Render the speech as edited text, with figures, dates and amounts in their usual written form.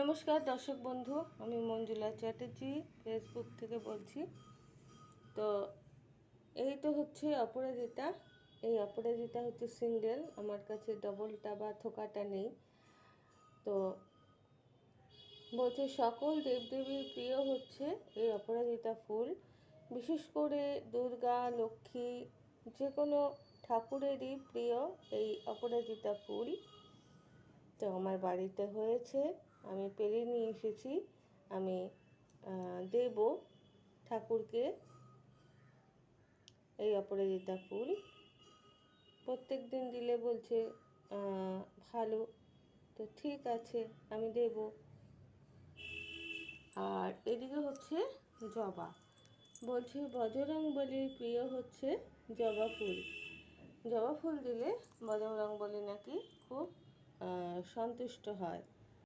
নমস্কার দর্শক বন্ধু, আমি মঞ্জুলা চ্যাটার্জি ফেসবুক থেকে বলছি। তো এই তো হচ্ছে অপরাজিতা। এই অপরাজিতা হচ্ছে সিঙ্গেল, আমার কাছে ডবলটা বা থোকাটা নেই। তো বলছে সকল দেবদেবীর প্রিয় হচ্ছে এই অপরাজিতা ফুল, বিশেষ করে দুর্গা, লক্ষ্মী, যে কোনো ঠাকুরেরই প্রিয় এই অপরাজিতা ফুল। তো আমার বাড়িতে হয়েছে, আমি পেরে নিয়ে এসেছি। আমি দেব ঠাকুরকে এই অপরাজিতা ফুল। প্রত্যেক দিন দিলে বলছে ভালো, তো ঠিক আছে আমি দেব। আর এদিকে হচ্ছে জবা, বলছে বজরংবলীর প্রিয় হচ্ছে জবা ফুল। জবা ফুল দিলে বজরংবলী নাকি খুব সন্তুষ্ট হয়।